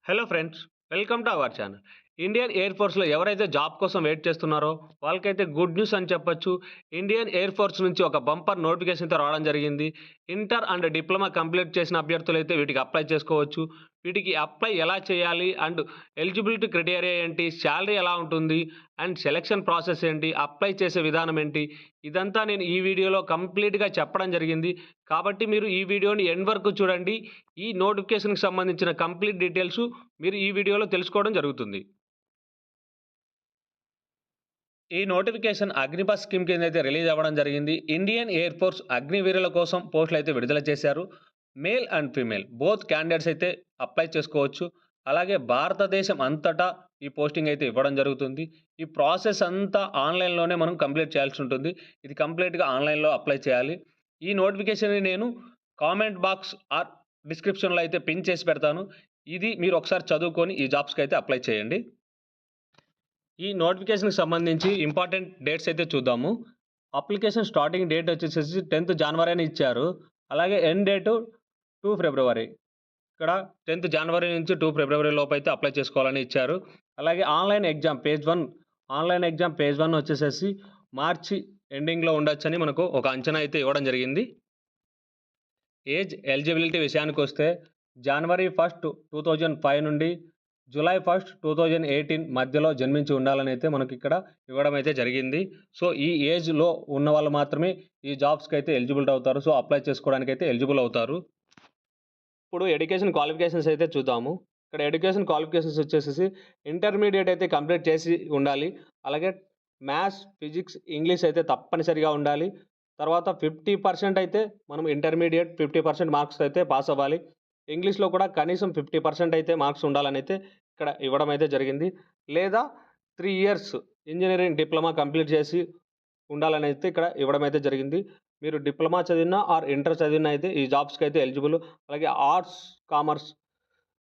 Hello friends, welcome to our channel. Indian air ఫోర్స్‌లో ఎవరైతే job కోసం వెయిట్ చేస్తున్నారో వాళ్ళకైతే గుడ్ న్యూస్ అని చెప్పొచ్చు. ఇండియన్ ఎయిర్ ఫోర్స్ నుంచి ఒక బంపర్ నోటిఫికేషన్‌తో రావడం జరిగింది. ఇంటర్ అండ్ డిప్లొమా కంప్లీట్ చేసిన అభ్యర్థులైతే వీటికి అప్లై చేసుకోవచ్చు. వీటికి అప్లై ఎలా చేయాలి? అండ్ ఎలిజిబిలిటీ క్రైటీరియా ఏంటి? సాలరీ ఎలా ఉంటుంది? అండ్ సెలక్షన్ ప్రాసెస్ ఏంటి? అప్లై చేసే విధానం ఏంటి? ఇదంతా నేను ఈ వీడియోలో కంప్లీట్‌గా చెప్పడం జరిగింది. కాబట్టి మీరు ఈ వీడియోని ఎండ్ వరకు చూడండి. ఈ నోటిఫికేషన్‌కి సంబంధించిన కంప్లీట్ డీటెయిల్స్ మీరు ఈ వీడియోలో తెలుసుకోవడం జరుగుతుంది. ఈ నోటిఫికేషన్ అగ్నిపథ్ స్కీమ్ కింద అయితే రిలీజ్ అవ్వడం జరిగింది. ఇండియన్ ఎయిర్ ఫోర్స్ అగ్నివీరుల కోసం పోస్టులు అయితే విడుదల చేశారు. Male and female both candidates అయితే అప్లై చేసుకోవచ్చు. అలాగే భారతదేశం అంతటా ఈ పోస్టింగ్ అయితే ఇవ్వడం జరుగుతుంది. ఈ ప్రాసెస్ అంతా ఆన్‌లైన్‌లోనే మనం కంప్లీట్ చేయాల్సి ఉంటుంది. ఇది కంప్లీట్‌గా ఆన్‌లైన్‌లో అప్లై చేయాలి. ఈ నోటిఫికేషన్‌ని నేను కామెంట్ బాక్స్ ఆర్ డిస్క్రిప్షన్‌లో అయితే పిన్ చేసి పెడతాను. ఇది మీరు ఒకసారి చదువుకొని ఈ జాబ్స్‌కి అయితే అప్లై చేయండి. ఈ నోటిఫికేషన్‌కి సంబంధించి ఇంపార్టెంట్ డేట్స్ అయితే చూద్దాము. అప్లికేషన్ స్టార్టింగ్ డేట్ వచ్చేసేసి 10థ్ జనవరి అని ఇచ్చారు. అలాగే ఎండ్ డేటు 2 ఫిబ్రవరి. ఇక్కడ 10థ్ జనవరి నుంచి 2 ఫిబ్రవరి లోపైతే అప్లై చేసుకోవాలని ఇచ్చారు. అలాగే online exam page 1 online exam page 1 వచ్చేసేసి మార్చి ఎండింగ్‌లో ఉండొచ్చని మనకు ఒక అంచనా అయితే ఇవ్వడం జరిగింది. ఏజ్ ఎలిజిబిలిటీ విషయానికొస్తే జనవరి 1, 2005 నుండి జులై 1, 2018 మధ్యలో జన్మించి ఉండాలనైతే మనకిక్కడ ఇవ్వడం అయితే జరిగింది. సో, ఈ ఏజ్‌లో ఉన్నవాళ్ళు మాత్రమే ఈ జాబ్స్‌కైతే ఎలిజిబుల్ అవుతారు. సో, అప్లై చేసుకోవడానికైతే ఎలిజిబుల్ అవుతారు. ఇప్పుడు ఎడ్యుకేషన్ క్వాలిఫికేషన్స్ అయితే చూద్దాము. ఇక్కడ ఎడ్యుకేషన్ క్వాలిఫికేషన్స్ వచ్చేసేసి ఇంటర్మీడియేట్ అయితే కంప్లీట్ చేసి ఉండాలి. అలాగే మ్యాథ్స్, ఫిజిక్స్, ఇంగ్లీష్ అయితే తప్పనిసరిగా ఉండాలి. తర్వాత 50% అయితే మనం ఇంటర్మీడియేట్ 50% మార్క్స్ అయితే పాస్ అవ్వాలి. ఇంగ్లీష్‌లో కూడా కనీసం 50% అయితే మార్క్స్ ఉండాలనైతే ఇక్కడ ఇవ్వడం అయితే జరిగింది. లేదా 3 ఇయర్స్ ఇంజినీరింగ్ డిప్లొమా కంప్లీట్ చేసి ఉండాలనైతే ఇక్కడ ఇవ్వడం అయితే జరిగింది. మీరు డిప్లొమా చదివినా ఆర్ ఇంటర్ చదివినా అయితే ఈ జాబ్స్‌కైతే ఎలిజిబుల్. అలాగే ఆర్ట్స్, కామర్స్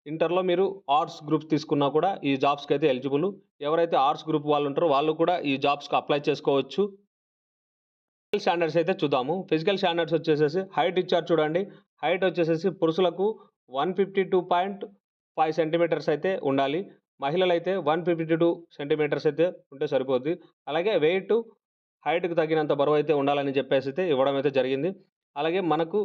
ఇంటర్‌లో మీరు ఆర్ట్స్ గ్రూప్స్ తీసుకున్నా కూడా ఈ జాబ్స్‌కైతే ఎలిజిబుల్. ఎవరైతే ఆర్ట్స్ గ్రూప్ వాళ్ళు ఉంటారో వాళ్ళు కూడా ఈ జాబ్స్‌కి అప్లై చేసుకోవచ్చు. ఫిజికల్ స్టాండర్డ్స్ అయితే చూద్దాము. ఫిజికల్ స్టాండర్డ్స్ వచ్చేసేసి హైట్ ఇచ్చారు చూడండి. హైట్ వచ్చేసేసి పురుషులకు 152.5 సెంటీమీటర్స్ అయితే ఉండాలి. మహిళలైతే 152 సెంటీమీటర్స్ అయితే ఉంటే సరిపోద్ది. అలాగే వెయిట్ హైట్‌కి తగినంత బరువైతే ఉండాలని చెప్పేసైతే ఇవ్వడం అయితే జరిగింది. అలాగే మనకు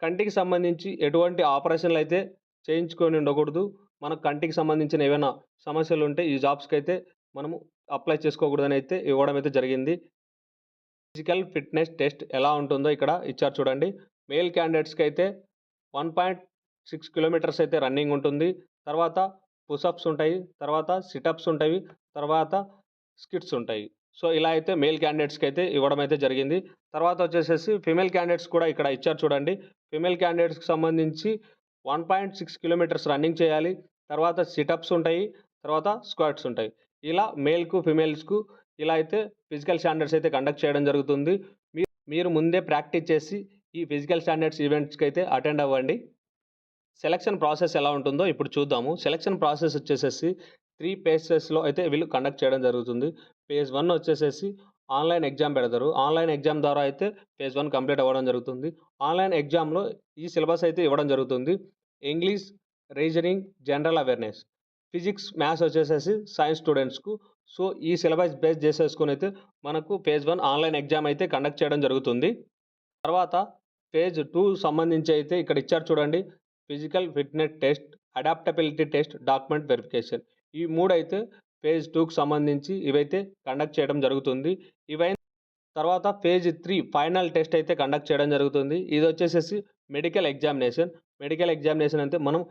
కంటికి సంబంధించి ఎటువంటి ఆపరేషన్‌లయితే చేయించుకొని ఉండకూడదు. మన కంటికి సంబంధించిన ఏవైనా సమస్యలుంటే ఈ జాబ్స్‌కైతే మనము అప్లై చేసుకోకూడదనైతే ఇవ్వడం అయితే జరిగింది. ఫిజికల్ ఫిట్‌నెస్ టెస్ట్ ఎలా ఉంటుందో ఇక్కడ ఇచ్చారు చూడండి. మేల్ క్యాండిడేట్స్‌కైతే 1.6 కిలోమీటర్స్ అయితే రన్నింగ్ ఉంటుంది. తర్వాత పుషప్స్ ఉంటాయి. తర్వాత సిటప్స్ ఉంటాయి. తర్వాత స్కిట్స్ ఉంటాయి. సో, ఇలా అయితే మేల్ క్యాండిడేట్స్‌కి అయితే ఇవ్వడం అయితే జరిగింది. తర్వాత వచ్చేసేసి ఫీమేల్ క్యాండిడేట్స్ కూడా ఇక్కడ ఇచ్చారు చూడండి. ఫీమేల్ క్యాండిడేట్స్‌కి సంబంధించి 1.6 కిలోమీటర్స్ రన్నింగ్ చేయాలి. తర్వాత సిటప్స్ ఉంటాయి. తర్వాత స్క్వాట్స్ ఉంటాయి. ఇలా మేల్‌కు, ఫీమేల్స్‌కు ఇలా అయితే ఫిజికల్ స్టాండర్డ్స్ అయితే కండక్ట్ చేయడం జరుగుతుంది. మీరు ముందే ప్రాక్టీస్ చేసి ఈ ఫిజికల్ స్టాండర్డ్స్ ఈవెంట్స్‌కి అయితే అటెండ్ అవ్వండి. సెలక్షన్ ప్రాసెస్ ఎలా ఉంటుందో ఇప్పుడు చూద్దాము. సెలక్షన్ ప్రాసెస్ వచ్చేసేసి 3 ఫేజెస్‌లో అయితే వీళ్ళు కండక్ట్ చేయడం జరుగుతుంది. ఫేజ్ 1 వచ్చేసేసి ఆన్‌లైన్ ఎగ్జామ్ పెడతారు. ఆన్‌లైన్ ఎగ్జామ్ ద్వారా అయితే ఫేజ్ 1 కంప్లీట్ అవ్వడం జరుగుతుంది. ఆన్‌లైన్ ఎగ్జామ్‌లో ఈ సిలబస్ అయితే ఇవ్వడం జరుగుతుంది. English, reasoning, general awareness. Physics, maths వచ్చేసేసి సైన్స్ స్టూడెంట్స్‌కు. సో, ఈ సిలబస్ బేస్ చేసేసుకొనైతే మనకు ఫేజ్ 1 ఆన్‌లైన్ ఎగ్జామ్ అయితే కండక్ట్ చేయడం జరుగుతుంది. తర్వాత ఫేజ్ 2 సంబంధించి అయితే ఇక్కడ ఇచ్చారు చూడండి. Physical fitness test, adaptability test, document verification. ఈ 3 అయితే ఫేజ్ 2కి సంబంధించి ఇవైతే కండక్ట్ చేయడం జరుగుతుంది. ఇవైన తర్వాత ఫేజ్ 3 ఫైనల్ టెస్ట్ అయితే కండక్ట్ చేయడం జరుగుతుంది. ఇదొచ్చేసేసి మెడికల్ ఎగ్జామినేషన్. మెడికల్ ఎగ్జామినేషన్ అంటే మనం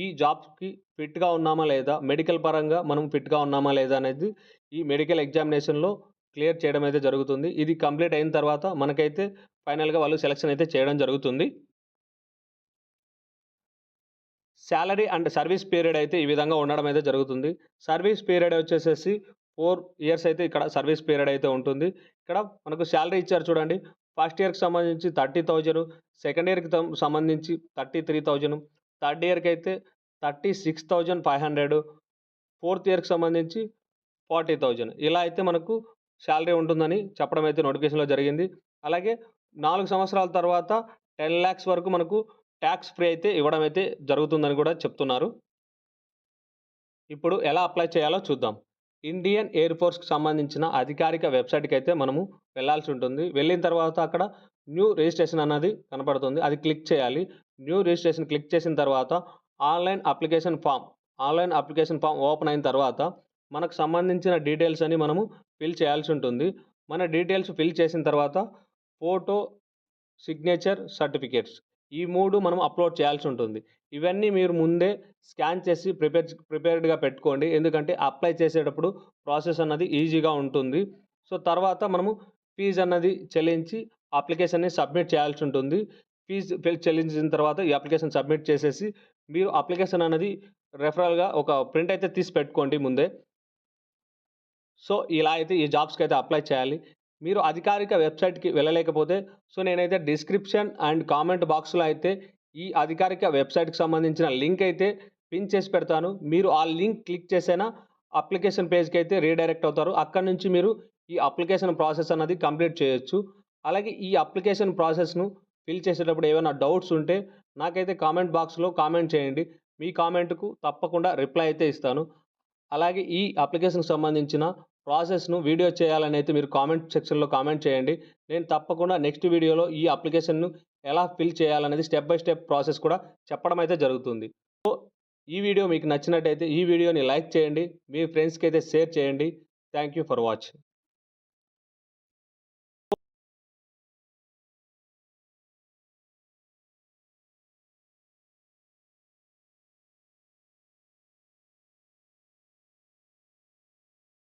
ఈ జాబ్‌కి ఫిట్‌గా ఉన్నామా లేదా? మెడికల్ పరంగా మనం ఫిట్‌గా ఉన్నామా లేదా? అనేది ఈ మెడికల్ ఎగ్జామినేషన్‌లో క్లియర్ చేయడం అయితే జరుగుతుంది. ఇది కంప్లీట్ అయిన తర్వాత మనకైతే ఫైనల్‌గా వాళ్ళు సెలక్షన్ అయితే చేయడం జరుగుతుంది. సాలరీ అండ్ సర్వీస్ పీరియడ్ అయితే ఈ విధంగా ఉండడం అయితే జరుగుతుంది. సర్వీస్ పీరియడ్ వచ్చేసేసి 4 ఇయర్స్ అయితే ఇక్కడ సర్వీస్ పీరియడ్ అయితే ఉంటుంది. ఇక్కడ మనకు సాలరీ ఇచ్చారు చూడండి. ఫస్ట్ ఇయర్‌కి సంబంధించి 30,000, సెకండ్ ఇయర్‌కి సంబంధించి 33,000, థర్డ్ ఇయర్‌కైతే 36,500, ఫోర్త్ ఇయర్‌కి సంబంధించి 40,000 ఇలా అయితే మనకు సాలరీ ఉంటుందని చెప్పడం అయితే నోటిఫికేషన్‌లో జరిగింది. అలాగే 4 సంవత్సరాల తర్వాత 10,00,000 వరకు మనకు టాక్స్ ఫ్రీ అయితే ఇవ్వడం అయితే జరుగుతుందని కూడా చెప్తున్నారు. ఇప్పుడు ఎలా అప్లై చేయాలో చూద్దాం. ఇండియన్ ఎయిర్ ఫోర్స్‌కి సంబంధించిన అధికారిక వెబ్‌సైట్‌కైతే మనము వెళ్ళాల్సి ఉంటుంది. వెళ్ళిన తర్వాత అక్కడ న్యూ రిజిస్ట్రేషన్ అన్నది కనపడుతుంది. అది క్లిక్ చేయాలి. న్యూ రిజిస్ట్రేషన్ క్లిక్ చేసిన తర్వాత ఆన్‌లైన్ అప్లికేషన్ ఫామ్ ఓపెన్ అయిన తర్వాత మనకు సంబంధించిన డీటెయిల్స్ అన్ని మనము ఫిల్ చేయాల్సి ఉంటుంది. మన డీటెయిల్స్ ఫిల్ చేసిన తర్వాత ఫోటో, సిగ్నేచర్, సర్టిఫికేట్స్ ఈ 3 మనం అప్‌లోడ్ చేయాల్సి ఉంటుంది. ఇవన్నీ మీరు ముందే స్కాన్ చేసి ప్రిపేర్డ్‌గా పెట్టుకోండి. ఎందుకంటే అప్లై చేసేటప్పుడు ప్రాసెస్ అన్నది ఈజీగా ఉంటుంది. సో, తర్వాత మనము ఫీజ్ అన్నది చెల్లించి అప్లికేషన్‌ని సబ్మిట్ చేయాల్సి ఉంటుంది. చెల్లించిన తర్వాత ఈ అప్లికేషన్ సబ్మిట్ చేసేసి మీరు అప్లికేషన్ అనేది రెఫరల్‌గా ఒక ప్రింట్ అయితే తీసి పెట్టుకోండి ముందే. సో, ఇలా అయితే ఈ జాబ్స్‌కైతే అప్లై చేయాలి. మీరు అధికారిక వెబ్‌సైట్‌కి వెళ్ళలేకపోతే నేనైతే డిస్క్రిప్షన్ అండ్ కామెంట్ బాక్స్‌లో అయితే ఈ అధికారిక వెబ్‌సైట్‌కి సంబంధించిన లింక్ అయితే పిన్ చేసి పెడతాను. మీరు ఆ లింక్ క్లిక్ చేసైనా అప్లికేషన్ పేజ్‌కైతే రీడైరెక్ట్ అవుతారు. అక్కడి నుంచి మీరు ఈ అప్లికేషన్ ప్రాసెస్ అన్నది కంప్లీట్ చేయొచ్చు. అలాగే ఈ అప్లికేషన్ ప్రాసెస్‌ను ఫిల్ చేసేటప్పుడు ఏవైనా డౌట్స్ ఉంటే నాకైతే కామెంట్ బాక్స్‌లో కామెంట్ చేయండి. మీ కామెంట్‌కు తప్పకుండా రిప్లై అయితే ఇస్తాను. అలాగే ఈ అప్లికేషన్‌కి సంబంధించిన ప్రాసెస్‌ను వీడియో చేయాలనైతే మీరు కామెంట్ సెక్షన్‌లో కామెంట్ చేయండి. నేను తప్పకుండా నెక్స్ట్ వీడియోలో ఈ అప్లికేషన్‌ను ఎలా ఫిల్ చేయాలనేది స్టెప్ బై స్టెప్ ప్రాసెస్ కూడా చెప్పడం అయితే జరుగుతుంది. సో, ఈ వీడియో మీకు నచ్చినట్టయితే ఈ వీడియోని లైక్ చేయండి. మీ ఫ్రెండ్స్‌కి అయితే షేర్ చేయండి. Thank you for watching.